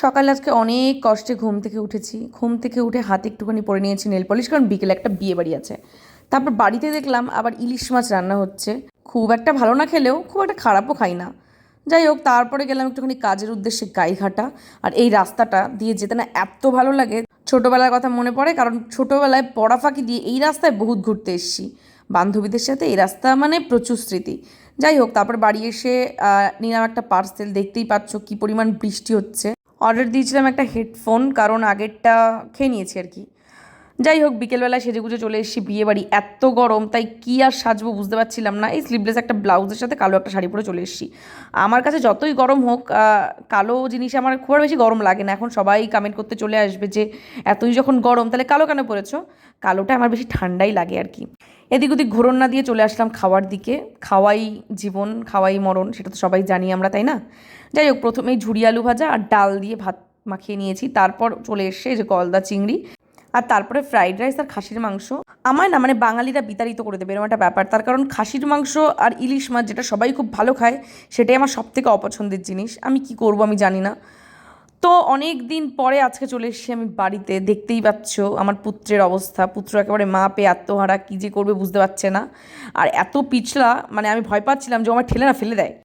সকালে আজকে অনেক কষ্টে ঘুম থেকে উঠেছি। ঘুম থেকে উঠে হাতে একটুখানি পরে নিয়েছি নেল পলিশ, কারণ বিকেলে একটা বিয়ে বাড়ি আছে। তারপর বাড়িতে দেখলাম আবার ইলিশ মাছ রান্না হচ্ছে। খুব একটা ভালো না খেলেও খুব একটা খারাপও খাই না। যাই হোক, তারপরে গেলাম একটুখানি কাজের উদ্দেশ্যে গাইঘাটা। আর এই রাস্তাটা দিয়ে যেতে না এত ভালো লাগে, ছোটোবেলার কথা মনে পড়ে, কারণ ছোটোবেলায় পড়া ফাঁকি দিয়ে এই রাস্তায় বহুত ঘুরতে এসেছি বান্ধবীদের সাথে। এই রাস্তা মানে প্রচুর স্মৃতি। যাই হোক, তারপর বাড়ি এসে নিলাম একটা পার্সেল। দেখতেই পাচ্ছ কী পরিমাণ বৃষ্টি হচ্ছে। অর্ডার দিয়েছিলাম একটা হেডফোন, কারণ আগেরটা খেয়ে নিয়েছি আর কি। যাই হোক, বিকেলবেলায় সেজেগুজে চলে এসেছি বিয়ে বাড়ি। এত গরম, তাই কী আর সাজবো বুঝতে পারছিলাম না। এই স্লিভলেস একটা ব্লাউজের সাথে কালো একটা শাড়ি পরে চলে এসেছি। আমার কাছে যতই গরম হোক, কালো জিনিসে আমার খুব আর বেশি গরম লাগে না। এখন সবাই কমেন্ট করতে চলে আসবে যে এতই যখন গরম তাহলে কালো কেন পরেছো। কালোটা আমার বেশি ঠান্ডাই লাগে আর কি। এদিক ওদিক ঘোরন না দিয়ে চলে আসলাম খাওয়ার দিকে। খাওয়াই জীবন, খাওয়াই মরণ, সেটা তো সবাই জানি আমরা, তাই না? যাই হোক, প্রথমেই ঝুরি আলু ভাজা আর ডাল দিয়ে ভাত মাখিয়ে নিয়েছি। তারপর চলে এসছে এই যে গলদা চিংড়ি, আর তারপরে ফ্রাইড রাইস আর খাসির মাংস। আমার না মানে বাঙালিরা বিতাড়িত করে দেবে এরকম একটা ব্যাপার। তার কারণ খাসির মাংস আর ইলিশ মাছ যেটা সবাই খুব ভালো খায়, সেটাই আমার সব থেকে অপছন্দের জিনিস। আমি কি করব আমি জানি না। তো অনেক দিন পরে আজকে চলে এসেছি আমি বাড়িতে। দেখতেই পাচ্ছ আমার পুত্রের অবস্থা। পুত্র একেবারে মা পেয়ে আত্মহারা, কী যে করবে বুঝতে পারছে না। আর এত পিছলা, মানে আমি ভয় পাচ্ছিলাম যে ও আমার ঠেলে না ফেলে দেয়।